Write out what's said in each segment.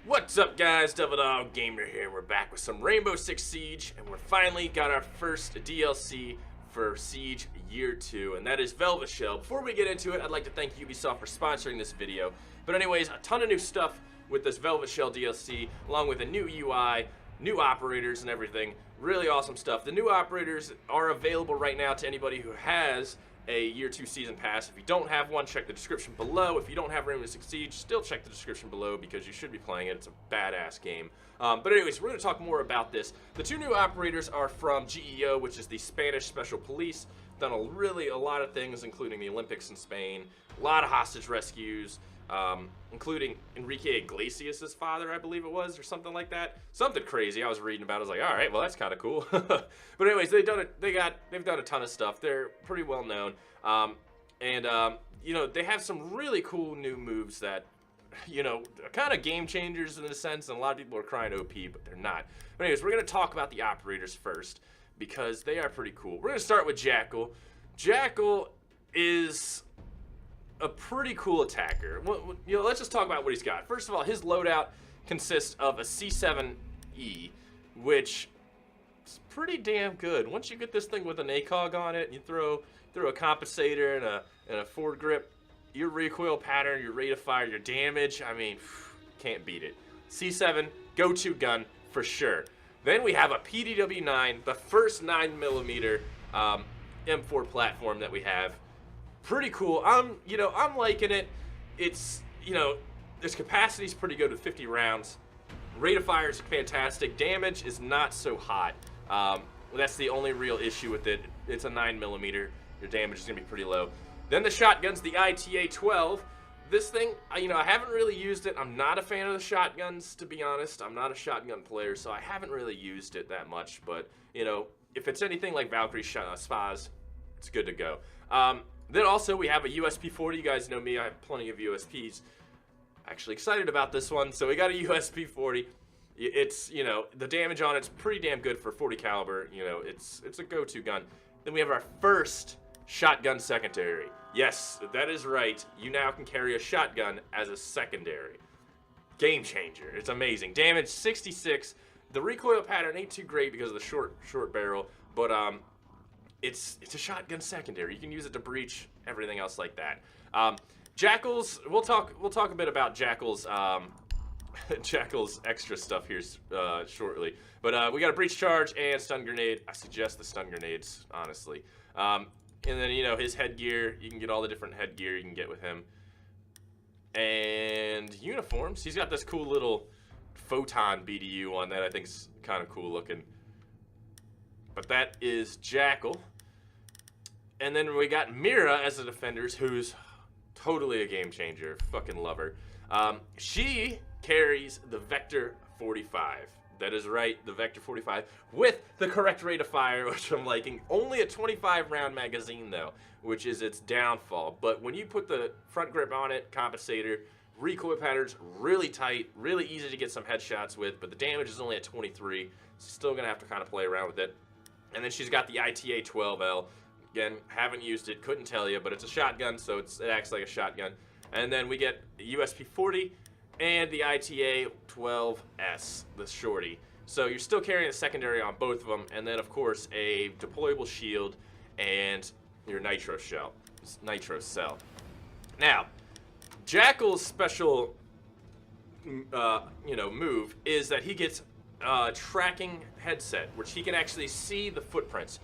What's up, guys? TheDevildogGamer here. We're back with some Rainbow Six Siege, and we're finally got our first DLC for Siege Year 2, and that is Velvet Shell. Before we get into it, I'd like to thank Ubisoft for sponsoring this video. But anyways, a ton of new stuff with this Velvet Shell DLC, along with a new UI, new operators and everything. Really awesome stuff. The new operators are available right now to anybody who has a Year 2 Season Pass. If you don't have one, check the description below. If you don't have Rainbow Six Siege, still check the description below because you should be playing it. It's a badass game. But anyways, we're going to talk more about this. The two new operators are from GEO, which is the Spanish Special Police. Done a lot of things, including the Olympics in Spain, a lot of hostage rescues, including Enrique Iglesias' father, I believe it was, or something like that. Something crazy I was reading about. I was like, all right, well, that's kind of cool. But anyways, they've done a ton of stuff. They're pretty well known. You know, they have some really cool new moves that, you know, kind of game changers in a sense, and a lot of people are crying OP, but they're not. But anyways, we're going to talk about the operators first because they are pretty cool. We're going to start with Jackal. Jackal is a pretty cool attacker. You know, let's just talk about what he's got. First of all, his loadout consists of a C7E, which is pretty damn good. Once you get this thing with an ACOG on it, and you throw a compensator and a forward grip, your recoil pattern, your rate of fire, your damage, I mean, can't beat it. C7, go-to gun for sure. Then we have a PDW-9, the first 9mm M4 platform that we have. Pretty cool. I'm liking it. It's, you know, its capacity is pretty good with 50 rounds. Rate of fire is fantastic. Damage is not so hot. That's the only real issue with it. It's a 9mm. Your damage is gonna be pretty low. Then the shotgun's the ITA-12. This thing, you know, I haven't really used it. I'm not a fan of the shotguns, to be honest. I'm not a shotgun player, so I haven't really used it that much. But, you know, if it's anything like Valkyrie Spas, it's good to go. Then also we have a USP-40. You guys know me, I have plenty of USPs. Actually excited about this one. So we got a USP-40. It's, you know, the damage on it's pretty damn good for 40 caliber. You know, it's a go-to gun. Then we have our first shotgun secondary. Yes, that is right. You now can carry a shotgun as a secondary. Game changer. It's amazing. Damage 66. The recoil pattern ain't too great because of the short barrel, but it's a shotgun secondary. You can use it to breach, everything else like that. Jackals, we'll talk a bit about Jackal's Jackal's extra stuff here shortly. But we got a breach charge and stun grenade. I suggest the stun grenades, honestly. And then, you know, his headgear, you can get all the different headgear you can get with him. And uniforms, he's got this cool little photon BDU on that I think's kind of cool looking. But that is Jackal. And then we got Mira as the defenders, who's totally a game changer. Fucking love her. She carries the Vector 45. That is right, the Vector 45 with the correct rate of fire, which I'm liking. Only a 25 round magazine though, which is its downfall. But when you put the front grip on it, compensator, recoil patterns really tight, really easy to get some headshots with, but the damage is only at 23. Still gonna have to kind of play around with it. And then she's got the ITA-12L. Again, haven't used it, couldn't tell you, but it's a shotgun, so it acts like a shotgun. And then we get a USP-40 and the ITA-12S, the shorty. So you're still carrying a secondary on both of them, and then of course a deployable shield and your nitro cell. Now, Jackal's special, you know, move is that he gets tracking headset, which he can actually see the footprints.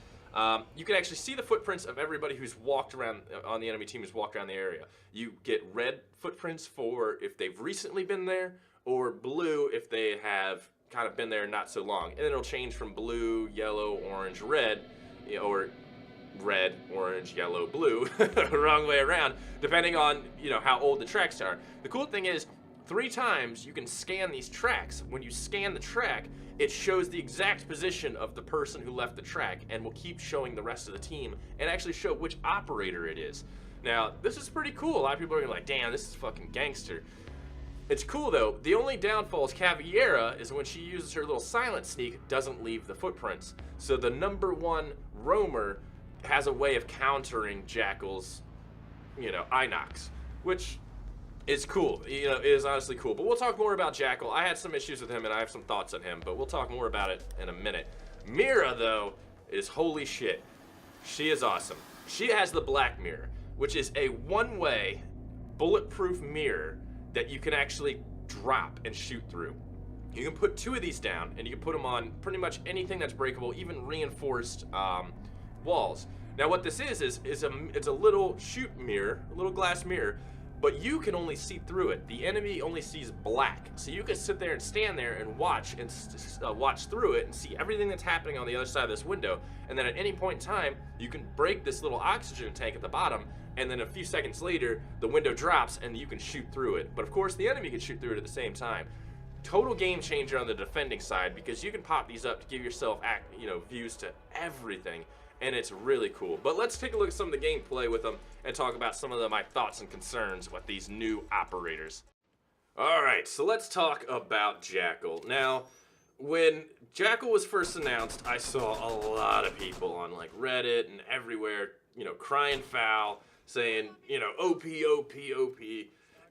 You can actually see the footprints of everybody who's walked around on the enemy team, who's walked around the area. You get red footprints for if they've recently been there, or blue if they have kind of been there not so long. And then it'll change from blue, yellow, orange, red, or red, orange, yellow, blue, wrong way around, depending on, you know, how old the tracks are. The cool thing is, 3 times you can scan these tracks. When you scan the track, it shows the exact position of the person who left the track and will keep showing the rest of the team and actually show which operator it is. Now, this is pretty cool. A lot of people are gonna be like, damn, this is fucking gangster. It's cool though. The only downfall is Caviera is when she uses her little silent sneak, doesn't leave the footprints. So the #1 roamer has a way of countering Jackal's, you know, Inox, which is cool. You know, it is honestly cool. But we'll talk more about Jackal. I had some issues with him, and I have some thoughts on him, but we'll talk more about it in a minute. Mira, though, is holy shit. She is awesome. She has the Black Mirror, which is a one-way, bulletproof mirror that you can actually drop and shoot through. You can put 2 of these down, and you can put them on pretty much anything that's breakable, even reinforced walls. Now, what this is it's a little shoot mirror, a little glass mirror, but you can only see through it. The enemy only sees black, so you can sit there and stand there and watch through it and see everything that's happening on the other side of this window. And then at any point in time, you can break this little oxygen tank at the bottom, and then a few seconds later, the window drops and you can shoot through it. But of course, the enemy can shoot through it at the same time. Total game changer on the defending side, because you can pop these up to give yourself views to everything, and it's really cool. But let's take a look at some of the gameplay with them and talk about some of my thoughts and concerns with these new operators. Alright, so let's talk about Jackal. Now, when Jackal was first announced, I saw a lot of people on like Reddit and everywhere, crying foul, saying, OP, OP, OP.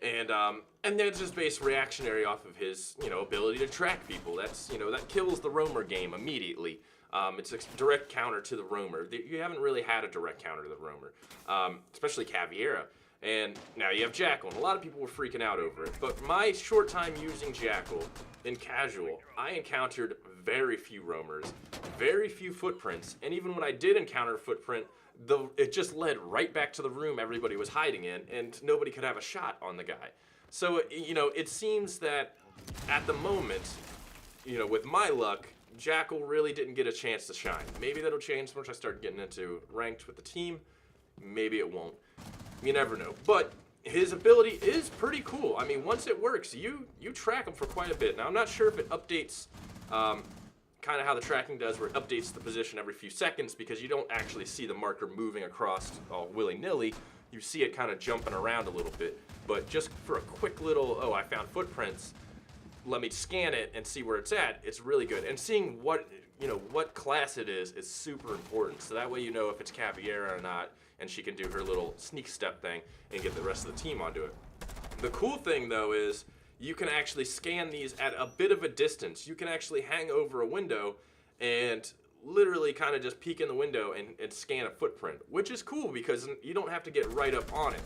And that's just based reactionary off of his, ability to track people. That's, that kills the roamer game immediately. It's a direct counter to the roamer. You haven't really had a direct counter to the roamer, especially Caveira. And now you have Jackal, and a lot of people were freaking out over it. But my short time using Jackal in casual, I encountered very few roamers, very few footprints, and even when I did encounter a footprint, it just led right back to the room everybody was hiding in, and nobody could have a shot on the guy. So, it seems that at the moment, with my luck, Jackal really didn't get a chance to shine. Maybe that'll change once I start getting into ranked with the team. Maybe it won't. You never know. But his ability is pretty cool. I mean, once it works, you track him for quite a bit. Now, I'm not sure if it updates kind of how the tracking does, where it updates the position every few seconds, because you don't actually see the marker moving across all willy-nilly. You see it kind of jumping around a little bit. But just for a quick little, I found footprints, let me scan it and see where it's at, it's really good. And seeing what class it is super important. So that way you know if it's Caveira or not, and she can do her little sneak step thing and get the rest of the team onto it. The cool thing, though, is you can actually scan these at a bit of a distance. You can actually hang over a window and literally kind of just peek in the window and scan a footprint, which is cool because you don't have to get right up on it.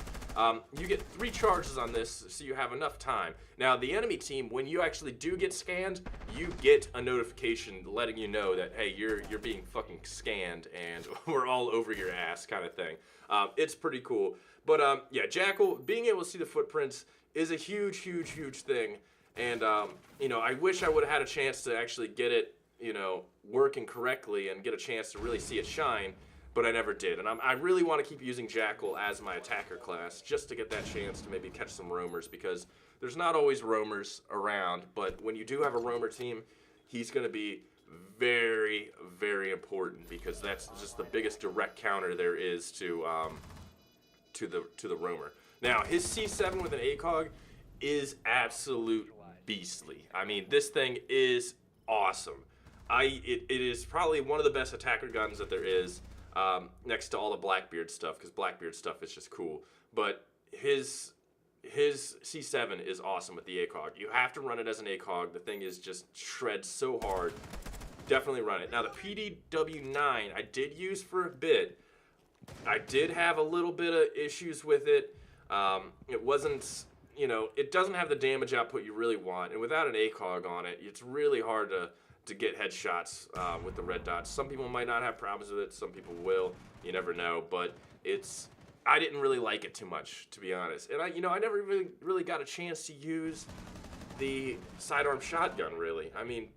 You get 3 charges on this, so you have enough time. Now, the enemy team, when you actually do get scanned, you get a notification letting you know that, hey, you're being fucking scanned and we're all over your ass kind of thing. It's pretty cool. But yeah, Jackal, being able to see the footprints is a huge, huge, huge thing. And I wish I would have had a chance to actually get it, working correctly and get a chance to really see it shine, but I never did. And I really want to keep using Jackal as my attacker class just to get that chance to maybe catch some roamers, because there's not always roamers around, but when you do have a roamer team, he's going to be very, very important, because that's just the biggest direct counter there is to the roamer. Now, his C7 with an ACOG is absolute beastly. I mean, this thing is awesome. It is probably one of the best attacker guns that there is, next to all the Blackbeard stuff, because Blackbeard stuff is just cool. But his C7 is awesome with the ACOG. You have to run it as an ACOG. The thing is just shreds so hard. Definitely run it. Now, the PDW9 I did use for a bit. I did have a little bit of issues with it. It wasn't, it doesn't have the damage output you really want. And without an ACOG on it, it's really hard to get headshots with the red dots. Some people might not have problems with it. Some people will. You never know. But I didn't really like it too much, to be honest. And I never really got a chance to use the sidearm shotgun, really. I mean,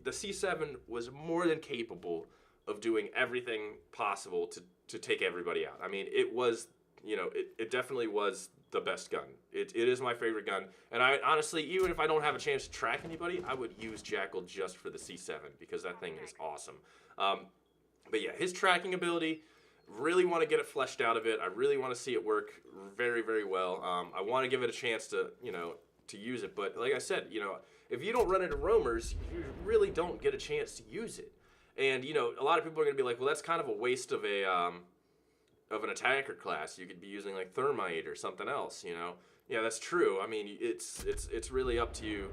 the C7 was more than capable of doing everything possible to take everybody out. I mean, it was, it definitely was the best gun. It is my favorite gun. And I honestly, even if I don't have a chance to track anybody, I would use Jackal just for the C7, because that thing is awesome. But yeah, his tracking ability, really want to get it fleshed out of it. I really want to see it work very, very well. I want to give it a chance to, to use it. But like I said, if you don't run into roamers, you really don't get a chance to use it. And, a lot of people are going to be like, well, that's kind of a waste of an attacker class. You could be using like Thermite or something else, Yeah, that's true. I mean, it's really up to you.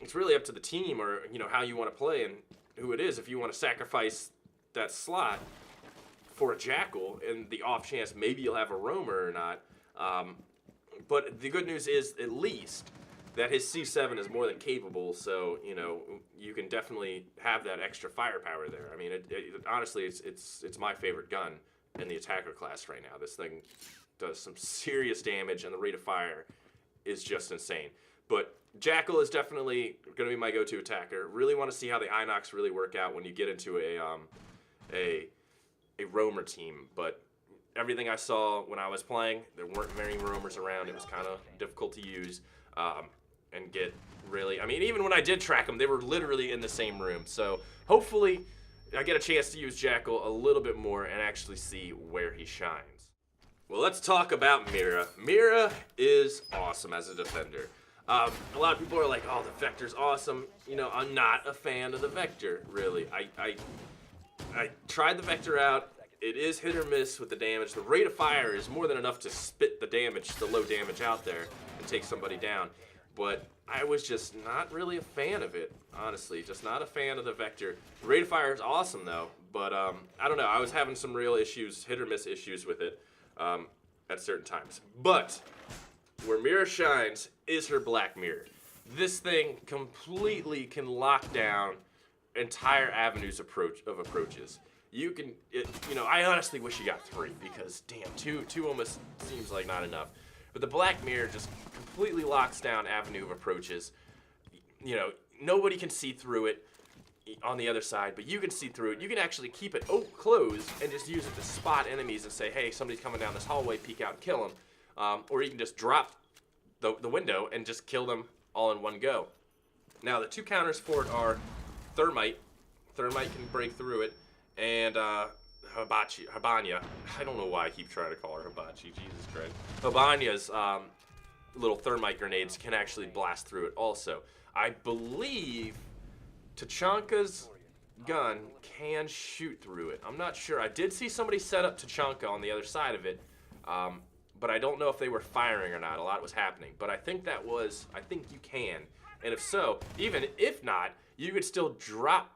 It's really up to the team, or how you want to play and who it is. If you want to sacrifice that slot for a Jackal and the off chance maybe you'll have a roamer or not. But the good news is at least that his C7 is more than capable, so you can definitely have that extra firepower there. I mean, honestly, it's my favorite gun in the attacker class right now. This thing does some serious damage, and the rate of fire is just insane. But Jackal is definitely going to be my go-to attacker. Really want to see how the Inox really work out when you get into a roamer team. But everything I saw when I was playing, there weren't many roamers around. It was kind of difficult to use and get really. I mean, even when I did track them, they were literally in the same room. So hopefully I get a chance to use Jackal a little bit more and actually see where he shines. Well, let's talk about Mira. Mira is awesome as a defender. A lot of people are like, oh, the Vector's awesome. I'm not a fan of the Vector, really. I tried the Vector out. It is hit or miss with the damage. The rate of fire is more than enough to spit the damage, the low damage out there and take somebody down. But I was just not really a fan of it, honestly. Just not a fan of the Vector. The rate of fire is awesome, though. But I don't know. I was having some real issues, hit or miss issues with it at certain times. But where Mira shines is her Black Mirror. This thing completely can lock down entire avenues of approaches. You can, I honestly wish you got 3 because, damn, two almost seems like not enough. But the Black Mirror just completely locks down avenue of approaches. Nobody can see through it on the other side, but you can see through it. You can actually keep it closed and just use it to spot enemies and say, hey, somebody's coming down this hallway, peek out and kill them. Or you can just drop the window and just kill them all in one go. Now, the 2 counters for it are Thermite. Thermite can break through it. And Habanya. I don't know why I keep trying to call her Hibachi. Jesus Christ. Habanya's little Thermite grenades can actually blast through it also. I believe Tachanka's gun can shoot through it. I'm not sure. I did see somebody set up Tachanka on the other side of it. But I don't know if they were firing or not. A lot was happening. But I think you can. And if so, even if not, you could still drop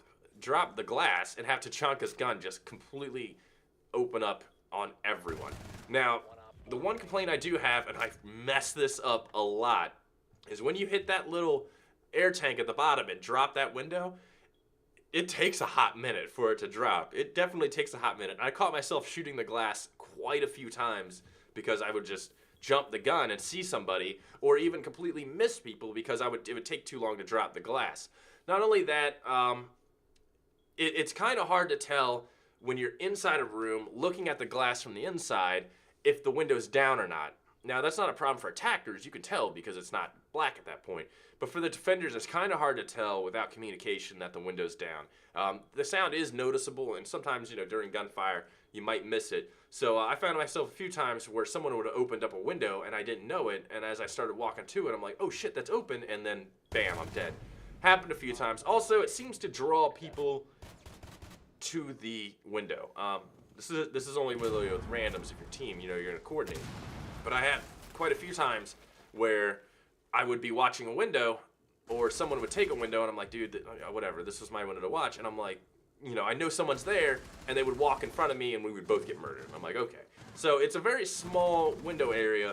the glass and have Tachanka's gun just completely open up on everyone. Now, the one complaint I do have, and I've messed this up a lot, is when you hit that little air tank at the bottom and drop that window, it takes a hot minute for it to drop. It definitely takes a hot minute. I caught myself shooting the glass quite a few times because I would just jump the gun and see somebody, or even completely miss people because it would take too long to drop the glass. Not only that, it's kind of hard to tell when you're inside a room looking at the glass from the inside if the window's down or not. Now, that's not a problem for attackers. You can tell because it's not black at that point. But for the defenders, it's kind of hard to tell without communication that the window's down. The sound is noticeable, and sometimes, during gunfire, you might miss it. So I found myself a few times where someone would have opened up a window, and I didn't know it, and as I started walking to it, I'm like, oh shit, that's open, and then bam, I'm dead. Happened a few times. Also, it seems to draw people to the window. This is only with randoms if your team, you're going to coordinate. But I had quite a few times where I would be watching a window, or someone would take a window, and I'm like, dude, whatever, this was my window to watch. And I'm like, I know someone's there, and they would walk in front of me, and we would both get murdered. I'm like, okay. So it's a very small window area,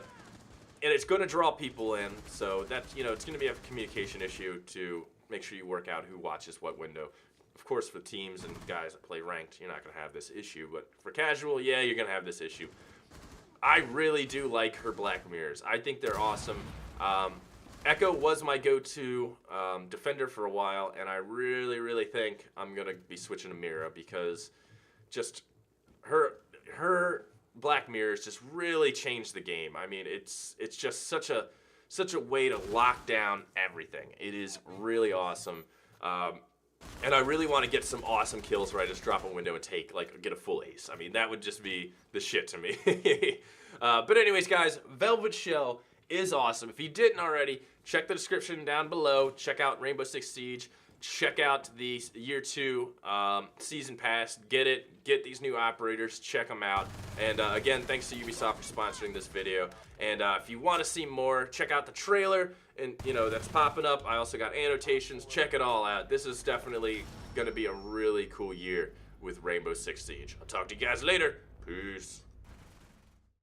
and it's going to draw people in. So that's, it's going to be a communication issue to make sure you work out who watches what window. Of course, for teams and guys that play ranked, you're not going to have this issue. But for casual, yeah, you're going to have this issue. I really do like her Black Mirrors. I think they're awesome. Echo was my go-to defender for a while, and I really, really think I'm going to be switching to Mira because just her Black Mirrors just really changed the game. I mean, it's just such a way to lock down everything. It is really awesome. And I really want to get some awesome kills where I just drop a window and get a full ace. I mean, that would just be the shit to me. But anyways, guys, Velvet Shell is awesome. If you didn't already, check the description down below. Check out Rainbow Six Siege. check out the year 2 season pass. Get these new operators, check them out. And again, thanks to Ubisoft for sponsoring this video. And if you want to see more, check out the trailer, and that's popping up. I also got annotations. Check it all out. This is definitely gonna be a really cool year with Rainbow Six Siege. I'll talk to you guys later. Peace.